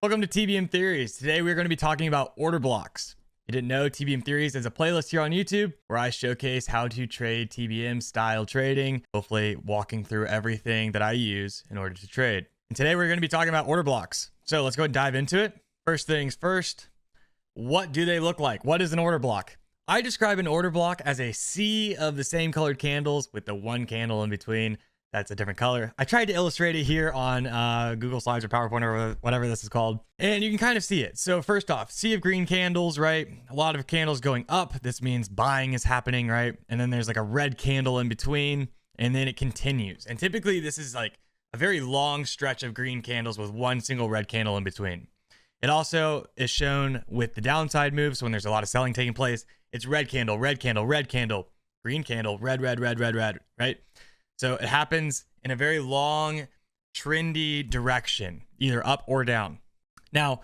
Welcome to TBM Theories. Today we're going to be talking about order blocks. If you didn't know, TBM Theories is a playlist here on YouTube where I showcase how to trade TBM style trading, hopefully walking through everything that I use in order to trade. And today we're going to be talking about order blocks. So let's go ahead and dive into it. First things first, what do they look like? What is an order block? I describe an order block as a sea of the same colored candles with the one candle in between that's a different color. I tried to illustrate it here on Google Slides or PowerPoint or whatever this is called, and you can kind of see it. So first off, sea of green candles, right? A lot of candles going up. This means buying is happening, right? And then there's like a red candle in between, and then it continues. And typically this is like a very long stretch of green candles with one single red candle in between. It also is shown with the downside moves. So when there's a lot of selling taking place, it's red candle, red candle, red candle, green candle, red, red, red, red, red, right? So it happens in a very long, trendy direction, either up or down. Now,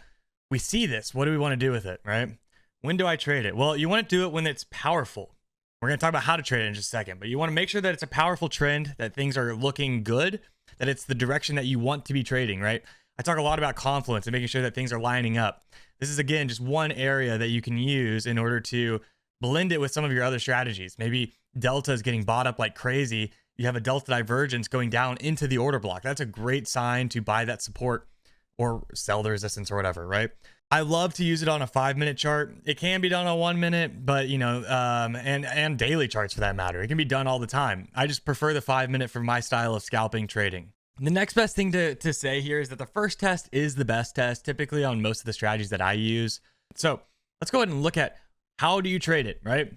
we see this. What do we want to do with it, right? When do I trade it? Well, you want to do it when it's powerful. We're going to talk about how to trade it in just a second, but you want to make sure that it's a powerful trend, that things are looking good, that it's the direction that you want to be trading, right? I talk a lot about confluence and making sure that things are lining up. This is, again, just one area that you can use in order to blend it with some of your other strategies. Maybe Delta is getting bought up like crazy. You have a delta divergence going down into the order block. That's a great sign to buy that support or sell the resistance or whatever, right? I love to use it on a 5-minute chart. It can be done on 1 minute, but you know, and daily charts for that matter. It can be done all the time. I just prefer the 5-minute for my style of scalping trading. The next best thing to say here is that the first test is the best test, typically on most of the strategies that I use. So let's go ahead and look at how do you trade it, right?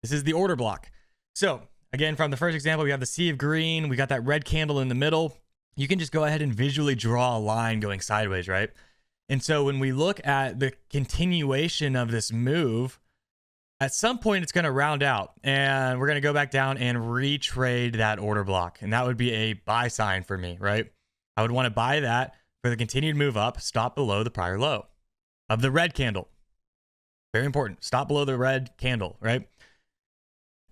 This is the order block. So again, from the first example, we have the sea of green. We got that red candle in the middle. You can just go ahead and visually draw a line going sideways, right? And so when we look at the continuation of this move, at some point it's going to round out and we're going to go back down and retrade that order block. And that would be a buy sign for me, right? I would want to buy that for the continued move up, stop below the prior low of the red candle. Very important. Stop below the red candle, right?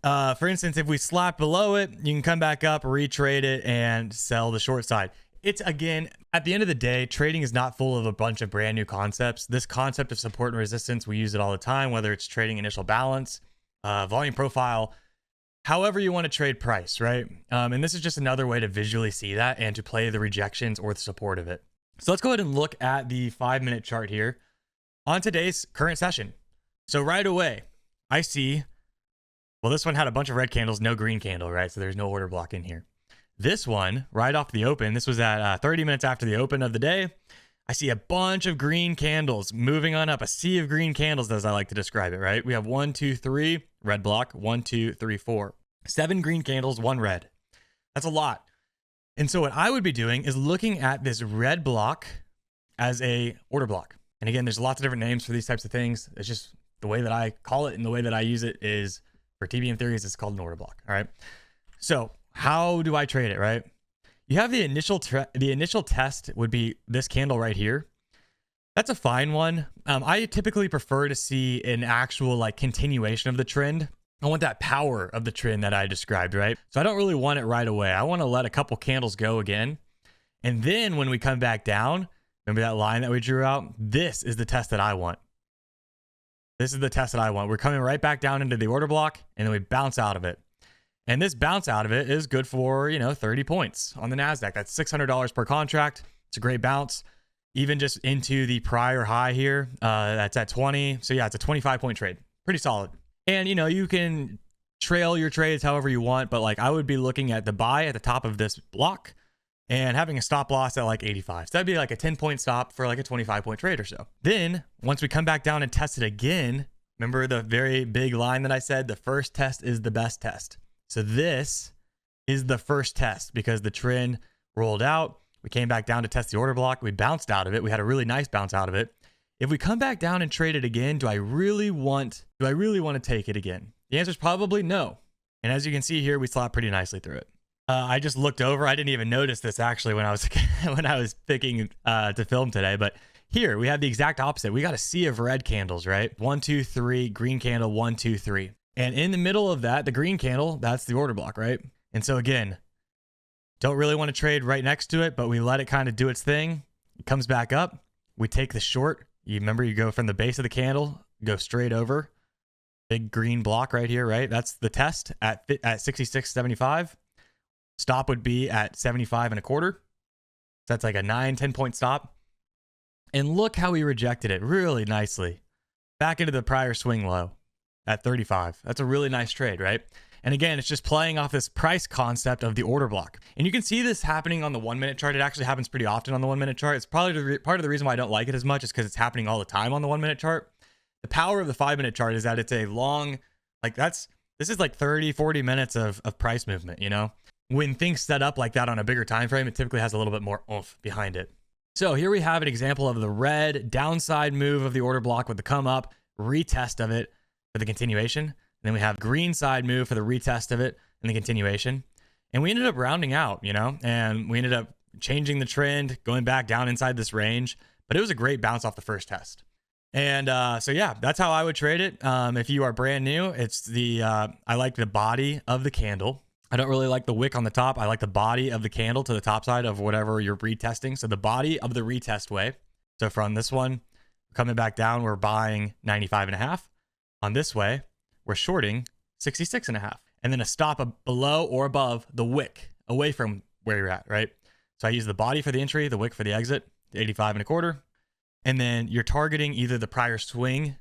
For instance, if we slap below it, you can come back up, retrade it, and sell the short side. It's, again, at the end of the day, trading is not full of a bunch of brand new concepts. This concept of support and resistance, we use it all the time, whether it's trading initial balance, volume profile, however you want to trade price, right? And this is just another way to visually see that and to play the rejections or the support of it. So let's go ahead and look at the 5-minute chart here on today's current session. So right away, I see, well, this one had a bunch of red candles, no green candle, right? So there's no order block in here. This one, right off the open, this was at 30 minutes after the open of the day. I see a bunch of green candles moving on up, a sea of green candles, as I like to describe it, right? We have 1, 2, 3, red block, 1, 2, 3, 4. 7 green candles, 1 red. That's a lot. And so what I would be doing is looking at this red block as a order block. And again, there's lots of different names for these types of things. It's just the way that I call it and the way that I use it is, for TBM theories, it's called an order block. All right. So how do I trade it, right? You have the initial test would be this candle right here. That's a fine one. I typically prefer to see an actual like continuation of the trend. I want that power of the trend that I described, right? So I don't really want it right away. I want to let a couple candles go again. And then when we come back down, remember that line that we drew out? This is the test that I want. This is the test that I want. We're coming right back down into the order block and then we bounce out of it. And this bounce out of it is good for, 30 points on the Nasdaq. That's $600 per contract. It's a great bounce. Even just into the prior high here, that's at 20. So yeah, it's a 25-point trade. Pretty solid. And, you can trail your trades however you want, but like I would be looking at the buy at the top of this block and having a stop loss at like 85. So that'd be like a 10-point stop for like a 25-point trade or so. Then once we come back down and test it again, remember the very big line that I said, the first test is the best test. So this is the first test because the trend rolled out. We came back down to test the order block. We bounced out of it. We had a really nice bounce out of it. If we come back down and trade it again, do I really want to take it again? The answer is probably no. And as you can see here, we slapped pretty nicely through it. I just looked over. I didn't even notice this actually when I was picking to film today, but here we have the exact opposite. We got a sea of red candles, right? 1, 2, 3, green candle, 1, 2, 3. And in the middle of that, the green candle, that's the order block, right? And so again, don't really want to trade right next to it, but we let it kind of do its thing. It comes back up. we take the short. You remember, you go from the base of the candle, go straight over. Big green block right here, right? That's the test at 66.75. Stop would be at 75.25. So that's like a 9-10 point stop. And look how he rejected it really nicely. Back into the prior swing low at 35. That's a really nice trade, right? And again, it's just playing off this price concept of the order block. And you can see this happening on the 1 minute chart. It actually happens pretty often on the 1 minute chart. It's probably part of the reason why I don't like it as much is because it's happening all the time on the 1 minute chart. The power of the 5 minute chart is that it's a long, like this is like 30, 40 minutes of price movement, you know? When things set up like that on a bigger time frame, it typically has a little bit more oomph behind it. So here we have an example of the red downside move of the order block with the come up, retest of it for the continuation. And then we have green side move for the retest of it and the continuation. And we ended up rounding out, you know, and we ended up changing the trend, going back down inside this range. But it was a great bounce off the first test. And so, yeah, that's how I would trade it. If you are brand new, it's the I like the body of the candle. I don't really like the wick on the top. I like the body of the candle to the top side of whatever you're retesting. So the body of the retest way. So from this one, coming back down, we're buying 95.5. On this way, we're shorting 66.5. And then a stop below or above the wick, away from where you're at, right? So I use the body for the entry, the wick for the exit, 85.25. And then you're targeting either the prior swing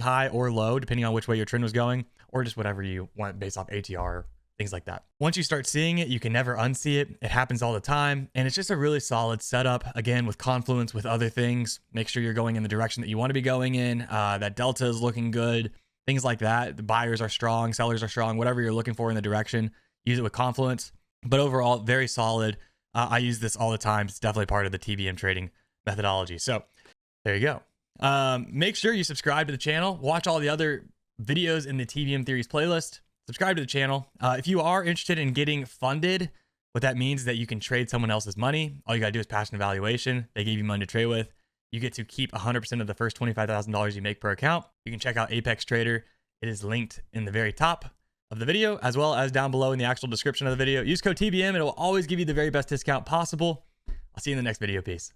high or low, depending on which way your trend was going, or just whatever you want based off ATR, things like that. Once you start seeing it, you can never unsee it. It happens all the time. And it's just a really solid setup, again, with confluence with other things. Make sure you're going in the direction that you want to be going in. That delta is looking good, things like that. The buyers are strong, sellers are strong, whatever you're looking for in the direction, use it with confluence. But overall, very solid. I use this all the time. It's definitely part of the TBM trading methodology. So there you go. Make sure you subscribe to the channel, watch all the other videos in the TBM theories playlist, subscribe to the channel. If you are interested in getting funded, what that means is that you can trade someone else's money. All you gotta do is pass an evaluation. They give you money to trade with. You get to keep 100% of the first $25,000 you make per account. You can check out Apex Trader. It is linked in the very top of the video, as well as down below in the actual description of the video. Use code TBM. It will always give you the very best discount possible. I'll see you in the next video. Peace.